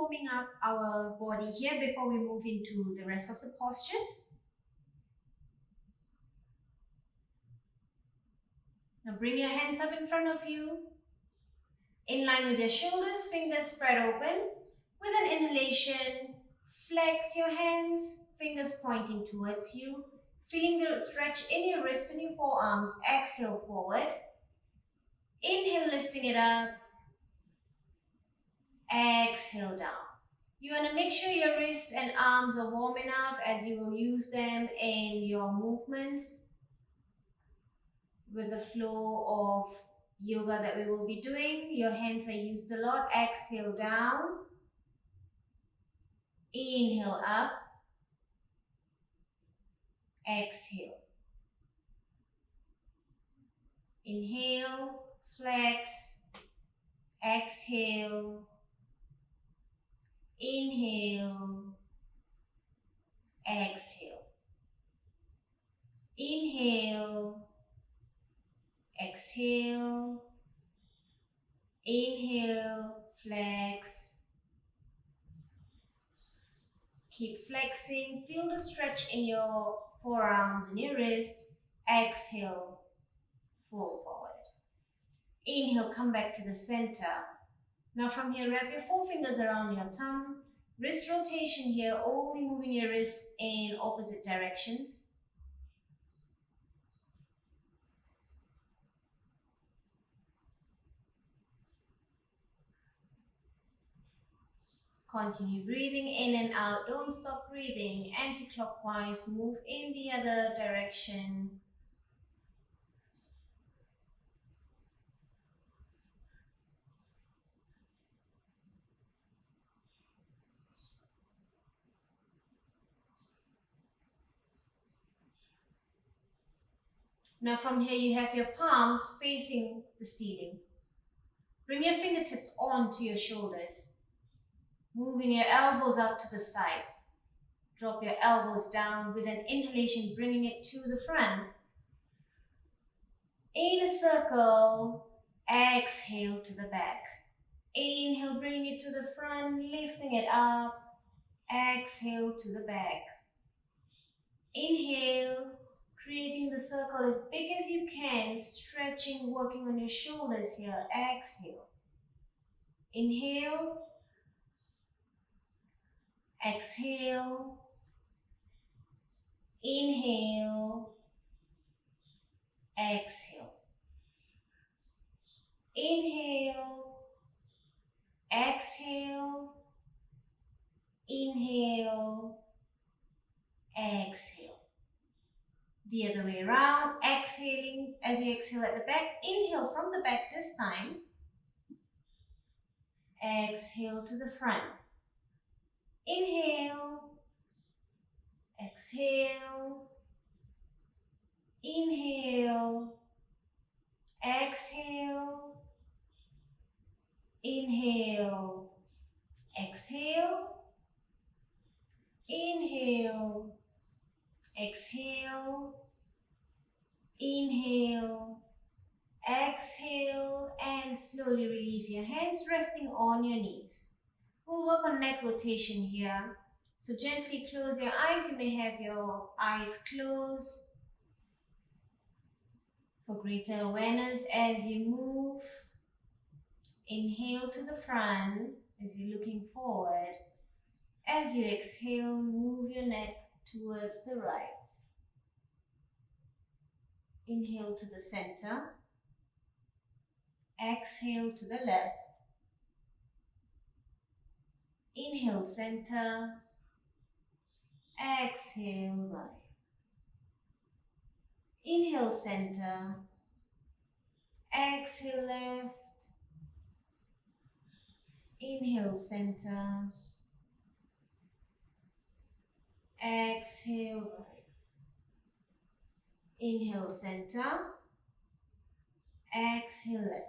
warming up our body here before we move into the rest of the postures. Now bring your hands up in front of you. In line with your shoulders, fingers spread open. With an inhalation, flex your hands, fingers pointing towards you. Feeling the stretch in your wrist and your forearms. Exhale forward. Inhale, lifting it up. Exhale down. You want to make sure your wrists and arms are warm enough as you will use them in your movements with the flow of yoga that we will be doing. Your hands are used a lot. Exhale down. Inhale up. Exhale. Inhale, flex. Exhale. Inhale. Exhale. Inhale. Exhale. Inhale, flex. Keep flexing. Feel the stretch in your forearms and your wrists. Exhale, fold forward. Inhale, come back to the center. Now from here, wrap your forefingers around your thumb. Wrist rotation here, only moving your wrists in opposite directions. Continue breathing in and out. Don't stop breathing. Anti-clockwise, move in the other direction. Now from here, you have your palms facing the ceiling. Bring your fingertips onto your shoulders. Moving your elbows out to the side. Drop your elbows down with an inhalation, bringing it to the front. In a circle, exhale to the back. Inhale, bringing it to the front, lifting it up. Exhale to the back. Inhale, creating the circle as big as you can, stretching, working on your shoulders here. Exhale. Inhale. Exhale. Inhale. Exhale. Inhale. Exhale. Inhale. Exhale. The other way around. Exhaling as you exhale at the back. Inhale from the back this time. Exhale to the front. Inhale. Exhale. Inhale. Exhale. Inhale. Exhale. Inhale. Exhale. Inhale. Exhale. And slowly release your hands, resting on your knees. We'll work on neck rotation here. So gently close your eyes. You may have your eyes closed for greater awareness as you move. Inhale to the front as you're looking forward. As you exhale, move your neck towards the right. Inhale to the center. Exhale to the left. Inhale center. Exhale right. Inhale center. Exhale left. Inhale center. Exhale right. Inhale center. Exhale left.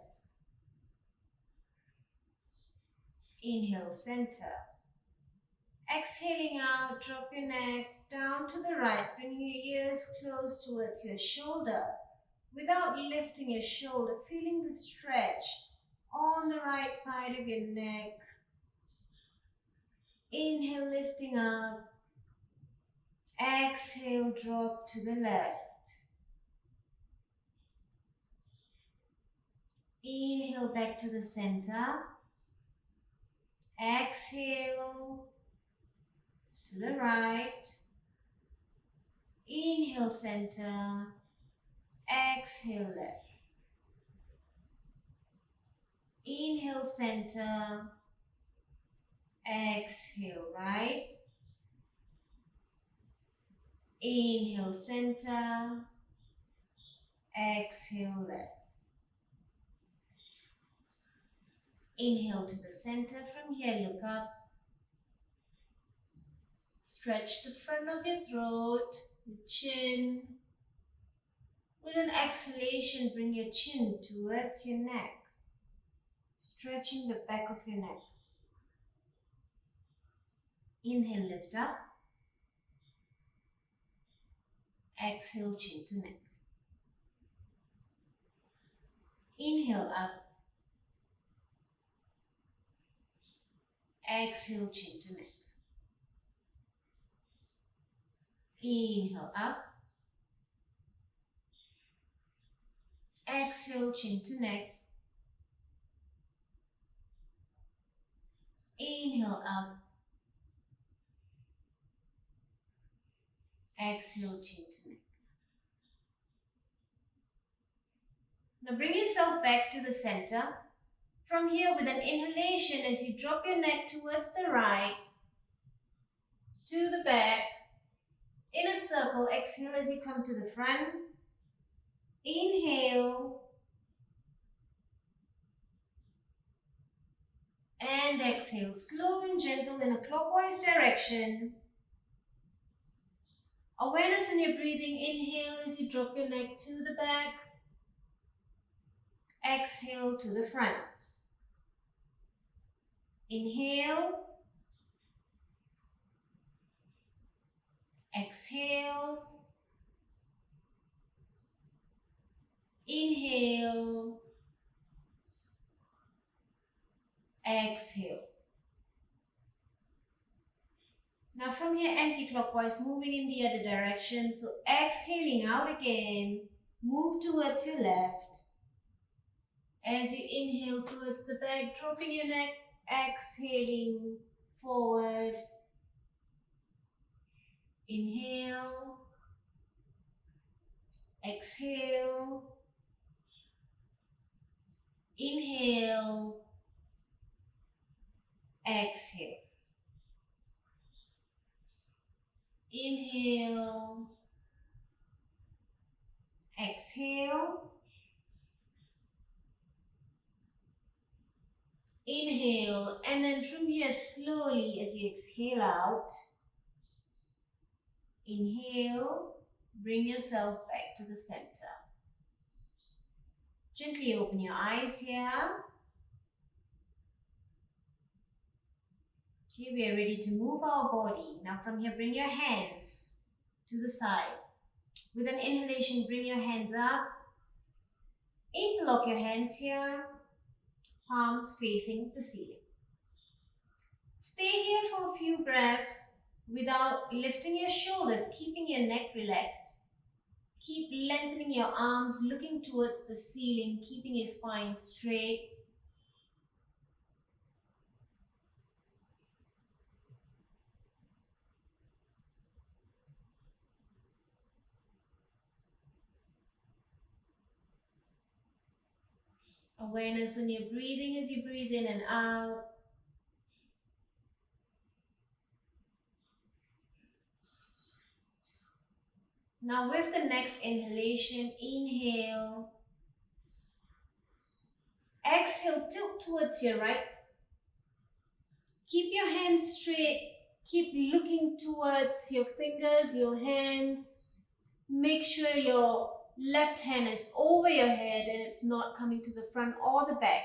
Inhale center. Exhaling out, drop your neck down to the right, bringing your ears close towards your shoulder. Without lifting your shoulder, feeling the stretch on the right side of your neck. Inhale, lifting up. Exhale, drop to the left. Inhale, back to the center. Exhale to the right. Inhale, center. Exhale, left. Inhale, center. Exhale, right. Inhale, center. Exhale, left. Inhale to the center. From here, look up. Stretch the front of your throat, your chin. With an exhalation, bring your chin towards your neck, stretching the back of your neck. Inhale, lift up. Exhale, chin to neck. Inhale, up. Exhale, chin to neck. Inhale, up. Exhale, chin to neck. Inhale, up. Exhale, chin to neck. Now bring yourself back to the center. From here, with an inhalation, as you drop your neck towards the right, to the back, in a circle, exhale as you come to the front. Inhale. And exhale, slow and gentle in a clockwise direction. Awareness in your breathing. Inhale as you drop your neck to the back. Exhale to the front. Inhale. Exhale. Inhale. Exhale. Now from here, anti-clockwise, moving in the other direction. So exhaling out again, move towards your left. As you inhale towards the back, dropping your neck, exhaling forward. Inhale. Exhale. Inhale. Exhale. Inhale. Exhale. Inhale, and then from here slowly as you exhale out, inhale, bring yourself back to the center. Gently open your eyes here. Okay, we are ready to move our body. Now from here, bring your hands to the side. With an inhalation, bring your hands up. Interlock your hands here. Palms facing the ceiling. Stay here for a few breaths without lifting your shoulders, keeping your neck relaxed. Keep lengthening your arms, looking towards the ceiling, keeping your spine straight. Awareness on your breathing as you breathe in and out. Now with the next inhalation, inhale. Exhale, tilt towards your right. Keep your hands straight. Keep looking towards your fingers, your hands. Make sure your left hand is over your head and it's not coming to the front or the back.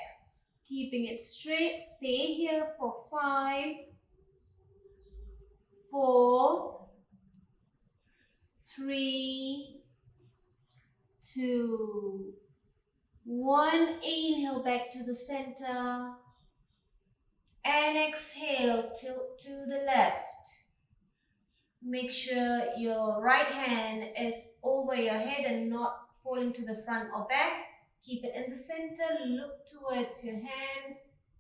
Keeping it straight. Stay here for 5, 4, 3, 2, 1. Inhale back to the center. And exhale, tilt to the left. Make sure your right hand is over your head and not falling to the front or back. Keep it in the center, look towards your hands.